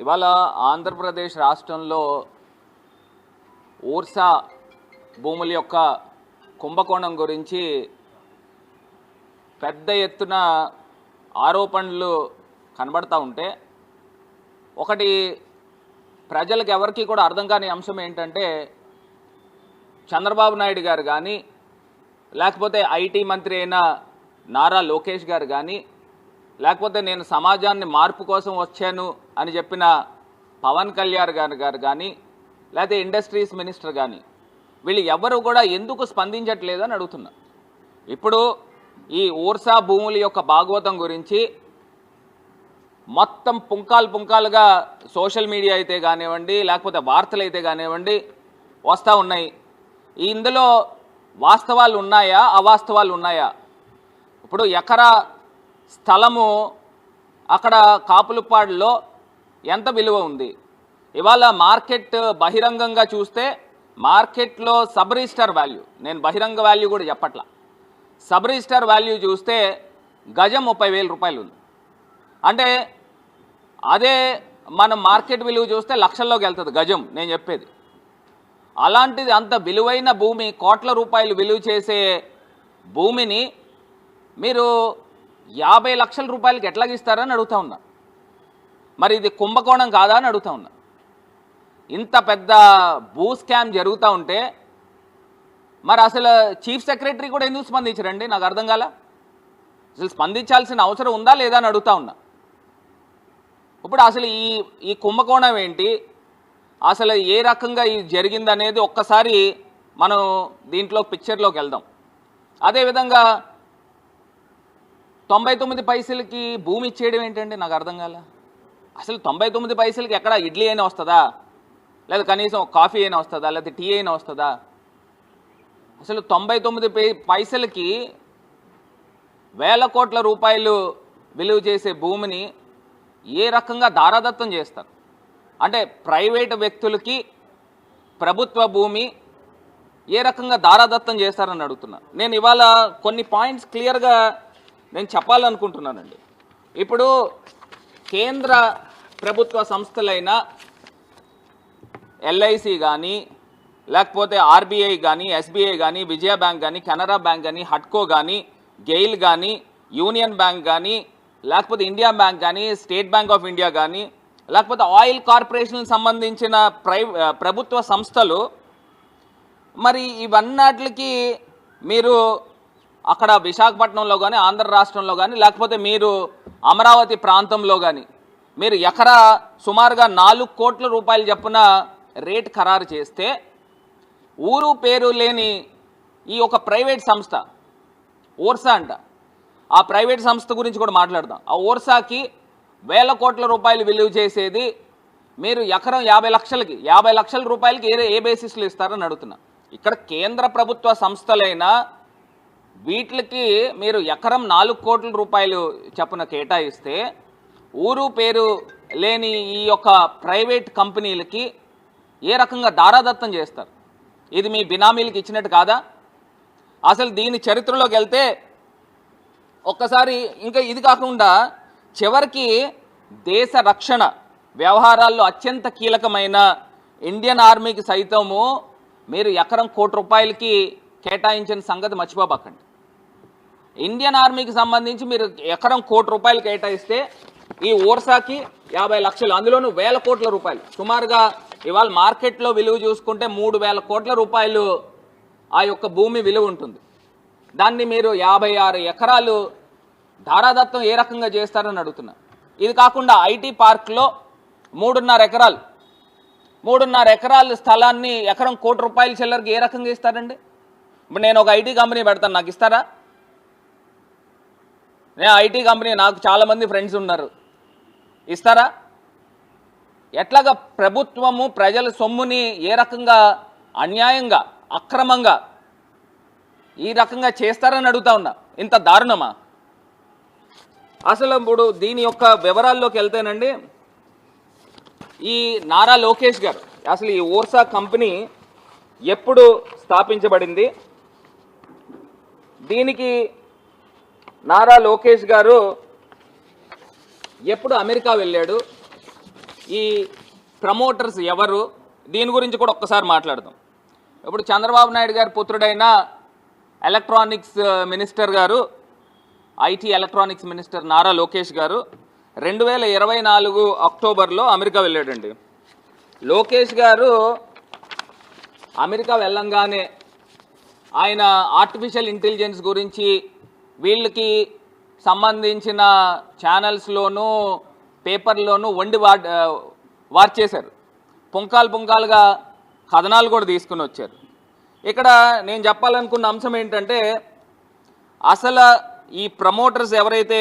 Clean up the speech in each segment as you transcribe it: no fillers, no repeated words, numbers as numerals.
ఇవాళ ఆంధ్రప్రదేశ్ రాష్ట్రంలో ఊర్సా భూముల యొక్క కుంభకోణం గురించి పెద్ద ఎత్తున ఆరోపణలు కనబడతా ఉంటే ఒకటి ప్రజలకు ఎవరికి కూడా అర్థం కాని అంశం ఏంటంటే చంద్రబాబు నాయుడు గారు కానీ లేకపోతే ఐటీ మంత్రి అయిన నారా లోకేష్ గారు కానీ లేకపోతే నేను సమాజాన్ని మార్పు కోసం వచ్చాను అని చెప్పిన పవన్ కళ్యాణ్ గారు కానీ లేకపోతే ఇండస్ట్రీస్ మినిస్టర్ కానీ వీళ్ళు ఎవరు కూడా ఎందుకు స్పందించట్లేదని అడుగుతున్నా. ఇప్పుడు ఈ ఊర్సా భూముల యొక్క భాగవతం గురించి మొత్తం పుంకాలుగా సోషల్ మీడియా అయితే కానివ్వండి లేకపోతే వార్తలు అయితే కానివ్వండి వస్తూ ఉన్నాయి. ఇందులో వాస్తవాలు ఉన్నాయా అవాస్తవాలు ఉన్నాయా? ఇప్పుడు ఎకరా స్థలము అక్కడ కాపులపాడులో ఎంత విలువ ఉంది? ఇవాళ మార్కెట్ బహిరంగంగా చూస్తే మార్కెట్లో సబ్ రిజిస్టర్ వాల్యూ, నేను బహిరంగ వాల్యూ కూడా చెప్పట్లా, సబ్ రిజిస్టర్ వాల్యూ చూస్తే గజం 30,000 రూపాయలు ఉంది. అంటే అదే మనం మార్కెట్ విలువ చూస్తే లక్షల్లోకి వెళ్తుంది గజం. నేను చెప్పేది అలాంటిది అంత విలువైన భూమి, కోట్ల రూపాయలు విలువ చేసే భూమిని మీరు 50 లక్షల రూపాయలకి ఎట్లాగిస్తారని అడుగుతా ఉన్నా. మరి ఇది కుంభకోణం కాదా అని అడుగుతా ఉన్నా. ఇంత పెద్ద భూ స్కామ్ జరుగుతూ ఉంటే మరి అసలు చీఫ్ సెక్రటరీ కూడా ఎందుకు స్పందించరండి? నాకు అర్థం కాల. అసలు స్పందించాల్సిన అవసరం ఉందా లేదా అని అడుగుతా ఉన్నా. ఇప్పుడు అసలు ఈ కుంభకోణం ఏంటి, అసలు ఏ రకంగా ఇది జరిగిందనేది ఒక్కసారి మనం దీంట్లో పిక్చర్లోకి వెళ్దాం. అదేవిధంగా 99 పైసలకి భూమి ఇచ్చేయడం ఏంటండి? నాకు అర్థం కాల. అసలు 99 పైసలకి ఎక్కడ ఇడ్లీ అయినా వస్తుందా, లేదా కనీసం కాఫీ అయినా వస్తుందా, లేదా టీ అయినా వస్తుందా? అసలు 99 పైసలకి వేల కోట్ల రూపాయలు విలువ చేసే భూమిని ఏ రకంగా దారాదత్తం చేస్తారు? అంటే ప్రైవేటు వ్యక్తులకి ప్రభుత్వ భూమి ఏ రకంగా దారాదత్తం చేస్తారని అడుగుతున్నా. నేను ఇవాళ కొన్ని పాయింట్స్ క్లియర్గా నేను చెప్పాలనుకుంటున్నానండి. ఇప్పుడు కేంద్ర ప్రభుత్వ సంస్థలైన ఎల్ఐసి కానీ లేకపోతే ఆర్బీఐ కానీ ఎస్బీఐ కానీ విజయ బ్యాంక్ కానీ కెనరా బ్యాంక్ కానీ హడ్కో కానీ గెయిల్ కానీ యూనియన్ బ్యాంక్ కానీ లేకపోతే ఇండియా బ్యాంక్ కానీ స్టేట్ బ్యాంక్ ఆఫ్ ఇండియా కానీ లేకపోతే ఆయిల్ కార్పొరేషన్ సంబంధించిన ప్రభుత్వ సంస్థలు, మరి ఇవన్నిటికి మీరు అక్కడ విశాఖపట్నంలో కానీ ఆంధ్ర రాష్ట్రంలో కానీ లేకపోతే మీరు అమరావతి ప్రాంతంలో కానీ మీరు ఎకరా సుమారుగా 4 కోట్ల రూపాయలు చొప్పున రేట్ ఖరారు చేస్తే ఊరు పేరు లేని ఈ ఒక ప్రైవేట్ సంస్థ ఊర్సా అంట, ఆ ప్రైవేట్ సంస్థ గురించి కూడా మాట్లాడదాం. ఆ ఊర్సాకి వేల కోట్ల రూపాయలు విలువ చేసేది మీరు ఎకరం 50 లక్షల రూపాయలకి ఏ బేసిస్లో ఇస్తారని అడుగుతున్నా. ఇక్కడ కేంద్ర ప్రభుత్వ సంస్థలైన వీటికి మీరు ఎకరం 4 కోట్ల రూపాయలు చొప్పున కేటాయిస్తే ఊరు పేరు లేని ఈ యొక్క ప్రైవేట్ కంపెనీలకి ఏ రకంగా దారాదత్తం చేస్తారు? ఇది మీ బినామీలకు ఇచ్చినట్టు కాదా? అసలు దీని చరిత్రలోకి వెళ్తే ఒక్కసారి ఇంకా ఇది కాకుండా చివరికి దేశ రక్షణ వ్యవహారాల్లో అత్యంత కీలకమైన ఇండియన్ ఆర్మీకి సైతము మీరు ఎకరం 1 కోటి రూపాయలకి కేటాయించిన సంగతి మర్చిపోబాకండి. ఇండియన్ ఆర్మీకి సంబంధించి మీరు ఎకరం 1 కోటి రూపాయలు కేటాయిస్తే ఈ ఊర్సాకి 50 లక్షలు, అందులోనూ వేల కోట్ల రూపాయలు, సుమారుగా ఇవాళ మార్కెట్లో విలువ చూసుకుంటే 3,000 కోట్ల రూపాయలు ఆ యొక్క భూమి విలువ ఉంటుంది. దాన్ని మీరు 56 ఎకరాలు ధారాదత్తం ఏ రకంగా చేస్తారని అడుగుతున్నా. ఇది కాకుండా ఐటీ పార్క్లో 3.5 ఎకరాల స్థలాన్ని ఎకరం 1 కోటి రూపాయల చిల్లరకి ఏ రకంగా ఇస్తారండి? ఇప్పుడు నేను ఒక ఐటీ కంపెనీ పెడతాను, నాకు ఇస్తారా? నేను ఐటీ కంపెనీ, నాకు చాలామంది ఫ్రెండ్స్ ఉన్నారు, ఇస్తారా? ఎట్లాగా ప్రభుత్వము ప్రజల సొమ్ముని ఏ రకంగా అన్యాయంగా అక్రమంగా ఈ రకంగా చేస్తారని అడుగుతా ఉన్నా. ఇంత దారుణమా? అసలు ఇప్పుడు దీని యొక్క వివరాల్లోకి వెళ్తేనండి, ఈ నారా లోకేష్ గారు అసలు ఈ ఊర్సా కంపెనీ ఎప్పుడు స్థాపించబడింది, దీనికి నారా లోకేష్ గారు ఎప్పుడు అమెరికా వెళ్ళాడు, ఈ ప్రమోటర్స్ ఎవరు, దీని గురించి కూడా ఒక్కసారి మాట్లాడదాం. ఇప్పుడు చంద్రబాబు నాయుడు గారి పుత్రుడైన ఎలక్ట్రానిక్స్ మినిస్టర్ గారు, IT electronics minister Nara Lokesh గారు 2024 అక్టోబర్లో అమెరికా వెళ్ళాడండి. లోకేష్ గారు అమెరికా వెళ్ళంగానే ఆయన ఆర్టిఫిషియల్ ఇంటెలిజెన్స్ గురించి వీళ్ళకి సంబంధించిన ఛానల్స్లోనూ పేపర్లోనూ వండి వార్చేశారు. పుంకాలుగా కథనాలు కూడా తీసుకుని వచ్చారు. ఇక్కడ నేను చెప్పాలనుకున్న అంశం ఏంటంటే, అసలు ఈ ప్రమోటర్స్ ఎవరైతే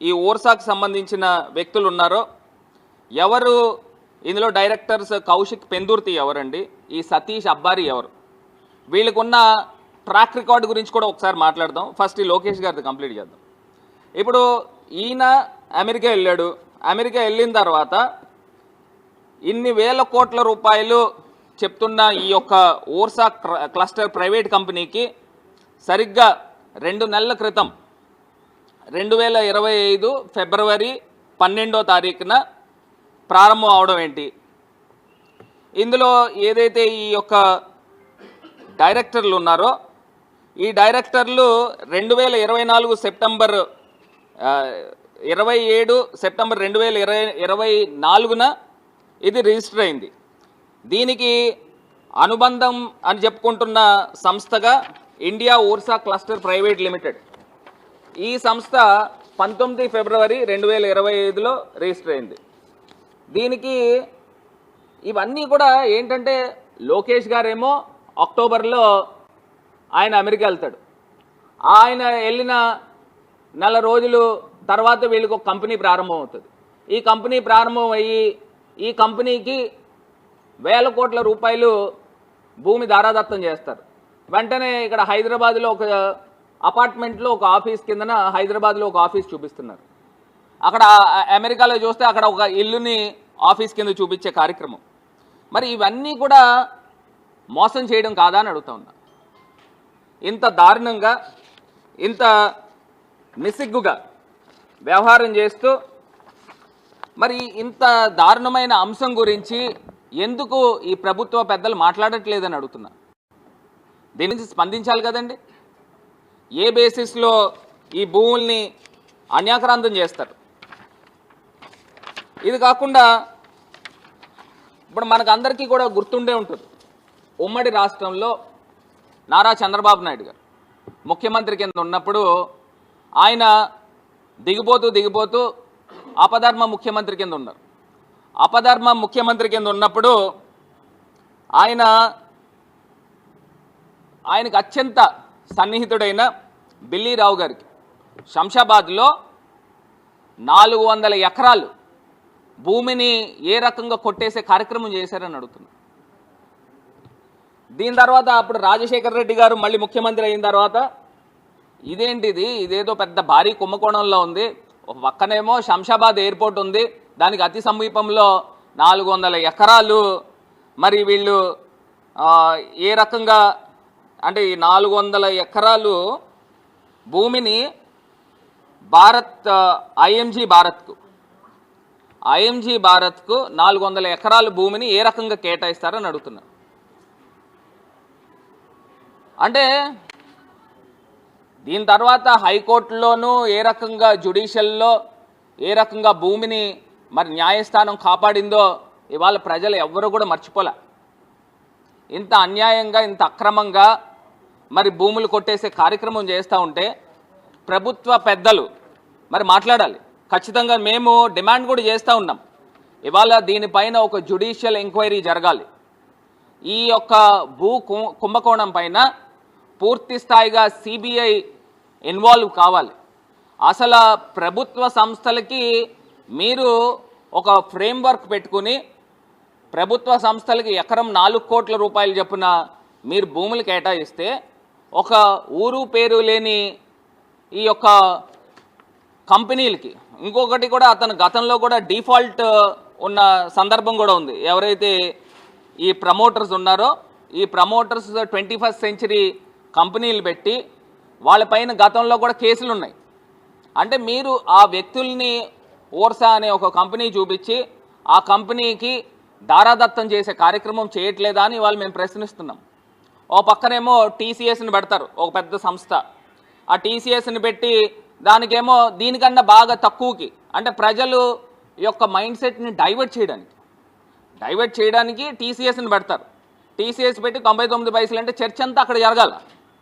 ఈ ఓర్సాకు సంబంధించిన వ్యక్తులు ఉన్నారో, ఎవరు ఇందులో డైరెక్టర్స్ కౌశిక్ పెందుర్తి ఎవరండి, ఈ సతీష్ అబ్బారి ఎవరు, వీళ్ళకున్న ట్రాక్ రికార్డు గురించి కూడా ఒకసారి మాట్లాడదాం. ఫస్ట్ ఈ లోకేష్ గారిది కంప్లీట్ చేద్దాం. ఇప్పుడు ఈయన అమెరికా వెళ్ళాడు. అమెరికా వెళ్ళిన తర్వాత ఇన్ని వేల కోట్ల రూపాయలు చెప్తున్న ఈ యొక్క ఓర్సా క్లస్టర్ ప్రైవేట్ కంపెనీకి సరిగ్గా 2 నెలల క్రితం 2025 ఫిబ్రవరి 12వ తారీఖున ప్రారంభం అవడం ఏంటి? ఇందులో ఏదైతే ఈ యొక్క డైరెక్టర్లు ఉన్నారో, ఈ డైరెక్టర్లు 2024 సెప్టెంబర్ 27 సెప్టెంబర్ 2024న ఇది రిజిస్టర్ అయింది. దీనికి అనుబంధం అని చెప్పుకుంటున్న సంస్థగా ఇండియా ఓర్సా క్లస్టర్ ప్రైవేట్ లిమిటెడ్, ఈ సంస్థ 19 ఫిబ్రవరి 2025లో రిజిస్టర్ అయింది. దీనికి ఇవన్నీ కూడా ఏంటంటే, లోకేష్ గారేమో అక్టోబర్లో ఆయన అమెరికా వెళ్తాడు. ఆయన వెళ్ళిన నెల రోజులు తర్వాత వీళ్ళకి ఒక కంపెనీ ప్రారంభం అవుతుంది. ఈ కంపెనీ ప్రారంభం అయ్యి ఈ కంపెనీకి వేల కోట్ల రూపాయలు భూమి దారాదత్తం చేస్తారు. వెంటనే ఇక్కడ హైదరాబాద్లో ఒక అపార్ట్మెంట్లో ఒక ఆఫీస్ కిందన హైదరాబాద్లో ఒక ఆఫీస్ చూపిస్తున్నారు. అక్కడ అమెరికాలో చూస్తే అక్కడ ఒక ఇల్లుని ఆఫీస్ కింద చూపించే కార్యక్రమం. మరి ఇవన్నీ కూడా మోసం చేయడం కాదా అని అడుగుతా ఉన్నా. ఇంత దారుణంగా, ఇంత నిస్సిగ్గుగా వ్యవహారం చేస్తూ మరి ఇంత దారుణమైన అంశం గురించి ఎందుకు ఈ ప్రభుత్వ పెద్దలు మాట్లాడట్లేదని అడుగుతున్నా. దీని నుంచి స్పందించాలి కదండి. ఏ బేసిస్లో ఈ భూముల్ని అన్యాక్రాంతం చేస్తారు? ఇది కాకుండా ఇప్పుడు మనకు అందరికీ కూడా గుర్తుండే ఉంటుంది, ఉమ్మడి రాష్ట్రంలో నారా చంద్రబాబు నాయుడు గారు ముఖ్యమంత్రి కింద ఉన్నప్పుడు ఆయన దిగిపోతూ అపధర్మ ముఖ్యమంత్రి కింద ఉన్నారు. అపధర్మ ముఖ్యమంత్రి కింద ఉన్నప్పుడు ఆయనకు అత్యంత సన్నిహితుడైన బిల్లీరావు గారికి శంషాబాద్లో 400 ఎకరాలు భూమిని ఏ రకంగా కొట్టేసే కార్యక్రమం చేశారని అడుగుతున్నారు. దీని తర్వాత అప్పుడు రాజశేఖర రెడ్డి గారు మళ్ళీ ముఖ్యమంత్రి అయిన తర్వాత ఇదేంటిది, ఇదేదో పెద్ద భారీ కుంభకోణంలో ఉంది, ఒక పక్కనేమో శంషాబాద్ ఎయిర్పోర్ట్ ఉంది, దానికి అతి సమీపంలో 400 ఎకరాలు, మరి వీళ్ళు ఏ రకంగా అంటే ఈ 400 ఎకరాలు భూమిని ఐఎంజీ భారత్కు 400 ఎకరాల భూమిని ఏ రకంగా కేటాయిస్తారని అడుగుతున్నారు. అంటే దీని తర్వాత హైకోర్టులోనూ ఏ రకంగా, జ్యుడిషియల్లో ఏ రకంగా భూమిని మరి న్యాయస్థానం కాపాడిందో ఇవాళ ప్రజలు ఎవ్వరూ కూడా మర్చిపోలే. ఇంత అన్యాయంగా, ఇంత అక్రమంగా మరి భూములు కొట్టేసే కార్యక్రమం చేస్తూ ఉంటే ప్రభుత్వ పెద్దలు మరి మాట్లాడాలి. ఖచ్చితంగా మేము డిమాండ్ కూడా చేస్తూ ఉన్నాం. ఇవాళ దీనిపైన ఒక జ్యుడిషియల్ ఎంక్వైరీ జరగాలి. ఈ యొక్క భూ కుంభకోణం పైన పూర్తి స్థాయిగా సిబిఐ ఇన్వాల్వ్ కావాలి. అసలు ప్రభుత్వ సంస్థలకి మీరు ఒక ఫ్రేమ్వర్క్ పెట్టుకుని ప్రభుత్వ సంస్థలకి ఎకరం 4 కోట్ల రూపాయలు చొప్పున మీరు భూములు కేటాయిస్తే, ఒక ఊరు పేరు లేని ఈ యొక్క కంపెనీలకి, ఇంకొకటి కూడా అతను గతంలో కూడా డిఫాల్ట్ ఉన్న సందర్భం కూడా ఉంది. ఎవరైతే ఈ ప్రమోటర్స్ ఉన్నారో ఈ ప్రమోటర్స్ 21st సెంచరీ కంపెనీలు పెట్టి వాళ్ళపైన గతంలో కూడా కేసులు ఉన్నాయి. అంటే మీరు ఆ వ్యక్తుల్ని ఓర్సా అనే ఒక కంపెనీ చూపించి ఆ కంపెనీకి దారాదత్తం చేసే కార్యక్రమం చేయట్లేదా అని వాళ్ళు మేము ప్రశ్నిస్తున్నాం. ఓ పక్కనేమో టీసీఎస్ని పెడతారు, ఒక పెద్ద సంస్థ. ఆ టీసీఎస్ని పెట్టి దానికేమో దీనికన్నా బాగా తక్కువకి, అంటే ప్రజలు యొక్క మైండ్ సెట్ని డైవర్ట్ చేయడానికి టీసీఎస్ని పెడతారు. టీసీఎస్ పెట్టి 99 పైసలు అంటే చర్చ అంతా అక్కడ జరగాల.